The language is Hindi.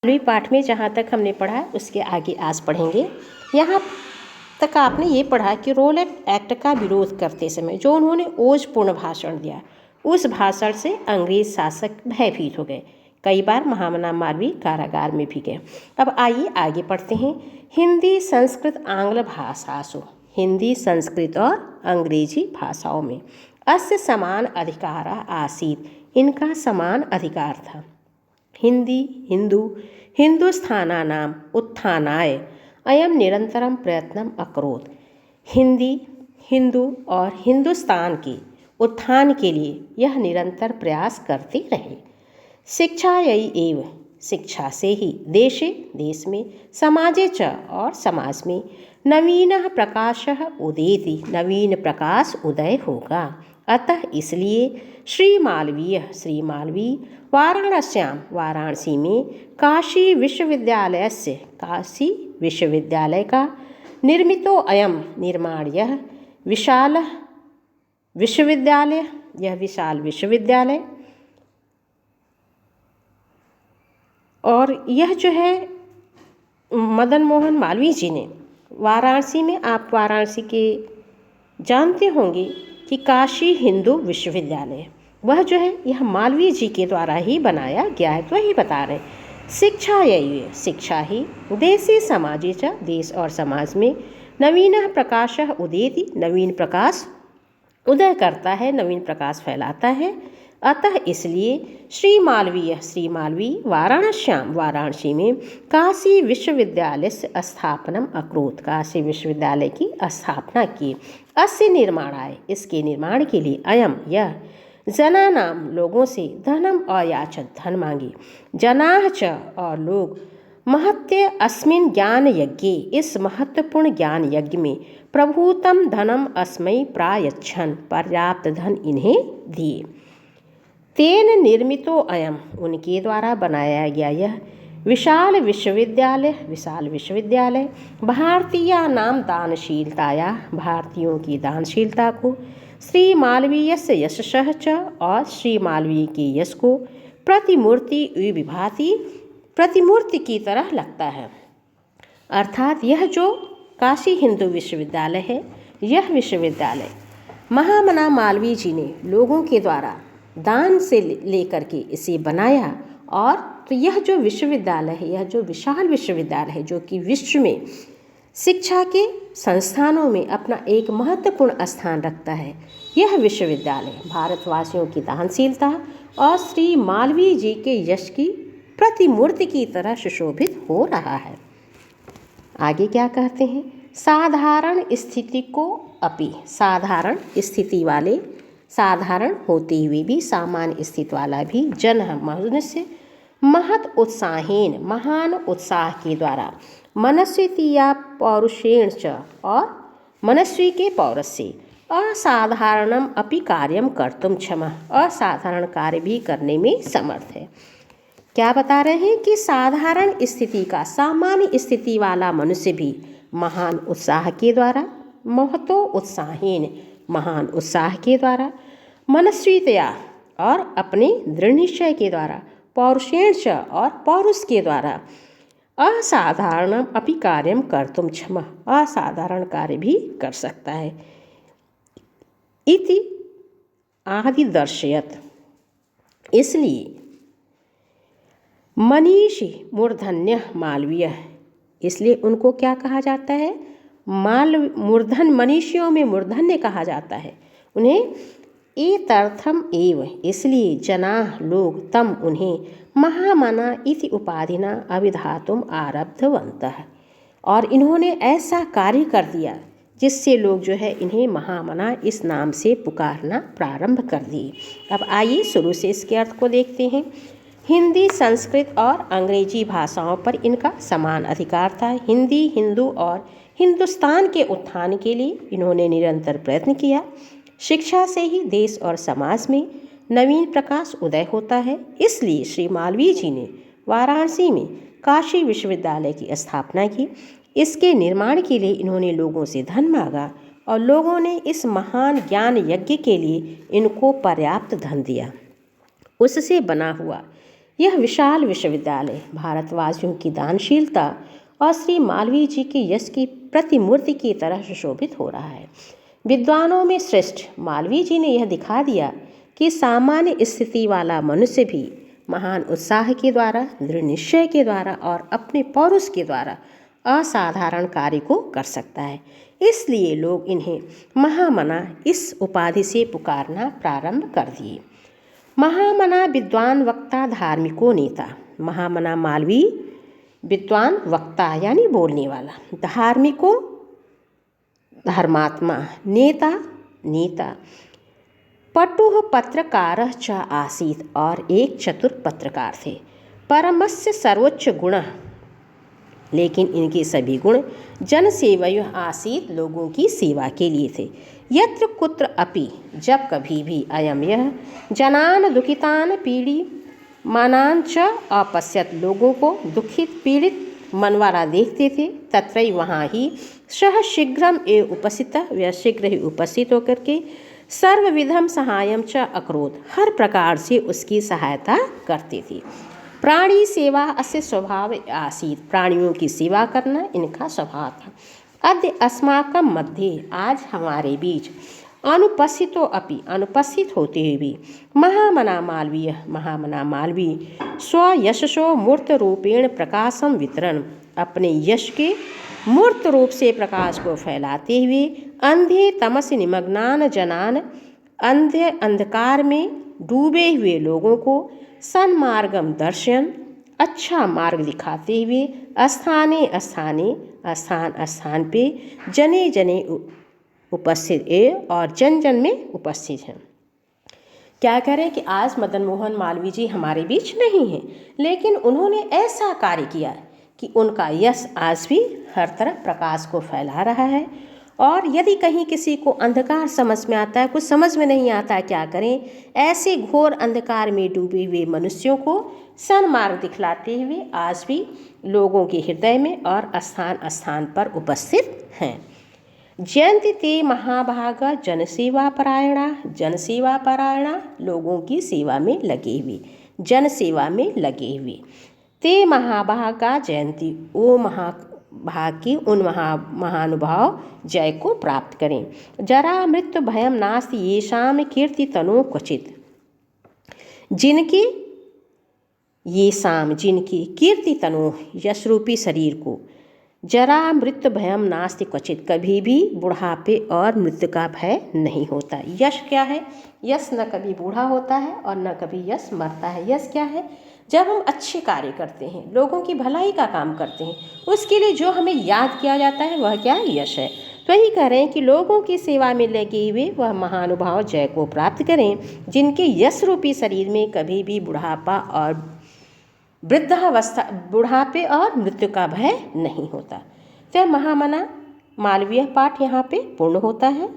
अगले पाठ में जहाँ तक हमने पढ़ा उसके आगे आज पढ़ेंगे। यहाँ तक आपने ये पढ़ा कि रोलेट एक्ट का विरोध करते समय जो उन्होंने ओजपूर्ण भाषण दिया, उस भाषण से अंग्रेज शासक भयभीत हो गए। कई बार महामना मालवीय कारागार में भी गए। अब आइए आगे पढ़ते हैं। हिंदी संस्कृत आंग्ल भाषासु, हिंदी संस्कृत और अंग्रेजी भाषाओं में अस्य समान अधिकार आसीत, इनका समान अधिकार था। हिंदी हिंदू हिंदुस्थानानाम उत्थानाय अयम निरंतरम प्रयत्नम अकरोत्, हिंदी हिंदू और हिंदुस्तान के उत्थान के लिए यह निरंतर प्रयास करते रहे। शिक्षा यही एव, शिक्षा से ही देशे देश में, समाजे च और समाज में नवीन प्रकाशः उदेति, नवीन प्रकाश उदय होगा। अतः इसलिए श्री मालवीय वाराणस्याम, वाराणसी में काशी विश्वविद्यालय से, काशी विश्वविद्यालय का निर्मितो अयम, निर्माण यह विशाल विश्वविद्यालय, यह विशाल विश्वविद्यालय, और यह जो है मदन मोहन मालवीय जी ने वाराणसी में, आप वाराणसी के जानते होंगे कि काशी हिंदू विश्वविद्यालय, वह जो है यह मालवीय जी के द्वारा ही बनाया गया है। तो वही बता रहे हैं शिक्षा यही है, शिक्षा ही देशे समाजे च, देश और समाज में नवीन प्रकाशः उदेति, नवीन प्रकाश उदय करता है, नवीन प्रकाश फैलाता है। अतः इसलिए श्री मालवीय वाराणस्याम, वाराणसी में काशी विश्वविद्यालय से स्थापनम अकरोत्, काशी विश्वविद्यालय की स्थापना की। अस्य निर्माणाय, इसके निर्माण के लिए, अयम यह, जनानाम लोगों से, धनम अयाचत, धन मांगी, जनाः च और लोग, महत्य अस्मिन् ज्ञान यज्ञे, इस महत्वपूर्ण ज्ञान यज्ञ में, प्रभूतम धनम अस्मै प्रायच्छन्, पर्याप्त धन इन्हें दिए। तेन निर्मितो अयम, उनके द्वारा बनाया गया यह विशाल विश्वविद्यालय, विशाल विश्वविद्यालय भारतीया नाम दानशीलताया, भारतीयों की दानशीलता को, श्री मालवीयस्य यशः च, और श्री मालवीय के यश को, प्रतिमूर्ति विभाति, प्रतिमूर्ति की तरह लगता है। अर्थात यह जो काशी हिंदू विश्वविद्यालय है, यह विश्वविद्यालय महामना मालवीय जी ने लोगों के द्वारा दान से लेकर के इसे बनाया। और तो यह जो विश्वविद्यालय है, यह जो विशाल विश्वविद्यालय है, जो कि विश्व में शिक्षा के संस्थानों में अपना एक महत्वपूर्ण स्थान रखता है, यह विश्वविद्यालय भारतवासियों की दानशीलता और श्री मालवीय जी के यश की प्रतिमूर्ति की तरह सुशोभित हो रहा है। आगे क्या कहते हैं, साधारण स्थिति को अपि, साधारण स्थिति वाले, साधारण होते हुए भी, सामान्य स्थिति वाला भी, जन मनुष्य महत उत्साहेन, महान उत्साह के द्वारा, मनस्वितिया पौरुषेण च, और मनस्वी के पौरुष से, असाधारणम अपि कार्यम कर्तुम क्षमः, असाधारण कार्य भी करने में समर्थ है। क्या बता रहे हैं कि साधारण स्थिति का, सामान्य स्थिति वाला मनुष्य भी महान उत्साह के द्वारा, महतो उत्साहेन, महान उत्साह के द्वारा, मनस्वितया और अपने दृढ़ निश्चय के द्वारा, पौरुषेण च और पौरुष के द्वारा, असाधारणम अपि कार्यम कर्तुम क्षमः, असाधारण कार्य भी कर सकता है। इति आदि दर्शयत, इसलिए मनीषी मूर्धन्य मालवीय, इसलिए उनको क्या कहा जाता है, मूर्धन, मनीषियों में मूर्धन्य कहा जाता है उन्हें। एतर्थम एव, इसलिए जनाः लोग, तम उन्हें, महामना इति उपाधिना अभिधातुम आरब्धवन्तः, और इन्होंने ऐसा कार्य कर दिया जिससे लोग जो है इन्हें महामना इस नाम से पुकारना प्रारंभ कर दिए। अब आइए शुरू से इसके अर्थ को देखते हैं। हिंदी संस्कृत और अंग्रेजी भाषाओं पर इनका समान अधिकार था। हिंदी हिंदू और हिंदुस्तान के उत्थान के लिए इन्होंने निरंतर प्रयत्न किया। शिक्षा से ही देश और समाज में नवीन प्रकाश उदय होता है। इसलिए श्री मालवीय जी ने वाराणसी में काशी विश्वविद्यालय की स्थापना की। इसके निर्माण के लिए इन्होंने लोगों से धन मांगा और लोगों ने इस महान ज्ञान यज्ञ के लिए इनको पर्याप्त धन दिया। उससे बना हुआ यह विशाल विश्वविद्यालय भारतवासियों की दानशीलता और श्री मालवीय जी के यश की प्रतिमूर्ति की तरह सुशोभित हो रहा है। विद्वानों में श्रेष्ठ मालवीय जी ने यह दिखा दिया कि सामान्य स्थिति वाला मनुष्य भी महान उत्साह के द्वारा, दृढ़ निश्चय के द्वारा और अपने पौरुष के द्वारा असाधारण कार्य को कर सकता है। इसलिए लोग इन्हें महामना इस उपाधि से पुकारना प्रारंभ कर दिए। महामना विद्वान वक्ता धार्मिको नेता। महामना मालवीय विद्वान वक्ता यानी बोलने वाला, धार्मिको धर्मात्मा, नेता पटुः पत्रकारः च आसीत् और एक चतुर पत्रकार थे। परमस्य सर्वोच्च गुण, लेकिन इनके सभी गुण जनसेवय आसीत् लोगों की सेवा के लिए थे। यत्र कुत्र अपि, जब कभी भी, अयम यह जनान दुखितान पीड़ी मानान च अपश्यत, लोगों को दुखित पीड़ित मन वाला देखते थे, तत्रैव वहाँ ही सह शीघ्रम एव उपस्थितः, वह शीघ्र ही उपस्थित होकर के सर्वविधम सहायम च अकरोत्, हर प्रकार से उसकी सहायता करते थे। प्राणी सेवा अस्य स्वभाव आसीत्, प्राणियों की सेवा करना इनका स्वभाव था। अद्य अस्माकं मध्ये, आज हमारे बीच, अनुपस्थितो अपि, अनुपस्थित होते हुए भी, महामना मालवीय स्वयशसो मूर्त रूपेण प्रकाशम वितरण, अपने यश के मूर्त रूप से प्रकाश को फैलाते हुए अंधे तमस निमग्नान जनान, अंधे अंधकार में डूबे हुए लोगों को सन्मार्गम दर्शन, अच्छा मार्ग दिखाते हुए स्थान पे जने उपस्थित और जन में उपस्थित हैं। क्या करें कि आज मदन मोहन मालवीय जी हमारे बीच नहीं हैं, लेकिन उन्होंने ऐसा कार्य किया कि उनका यश आज भी हर तरफ प्रकाश को फैला रहा है। और यदि कहीं किसी को अंधकार समझ में आता है, कुछ समझ में नहीं आता, क्या करें, ऐसे घोर अंधकार में डूबे हुए मनुष्यों को सन्मार्ग दिखलाते हुए आज भी लोगों के हृदय में और स्थान स्थान पर उपस्थित हैं। जयंती ते महाभागा जनसेवा परायणा, लोगों की सेवा में लगे हुए, जनसेवा में लगे हुए। ते महाभागा जयंती, वो महाभाग की उन महानुभाव जय को प्राप्त करें। जरा मृत्यु भयम नास्ति येषाम कीर्ति तनो क्वचित, जिनकी कीर्ति तनो यश रूपी शरीर को, जरा मृत्यु भयम नास्ति क्वचित, कभी भी बुढ़ापे और मृत्यु का भय नहीं होता। यश क्या है? यश न कभी बूढ़ा होता है और न कभी यश मरता है। यश क्या है? जब हम अच्छे कार्य करते हैं, लोगों की भलाई का काम करते हैं, उसके लिए जो हमें याद किया जाता है वह क्या है? यश है। तो यही कह रहे हैं कि लोगों की सेवा में लगे हुए वह महानुभाव जय को प्राप्त करें, जिनके यश रूपी शरीर में कभी भी बुढ़ापा और वृद्धावस्था, बुढ़ापे और मृत्यु का भय नहीं होता। तो महामना मालवीय पाठ यहाँ पे पूर्ण होता है।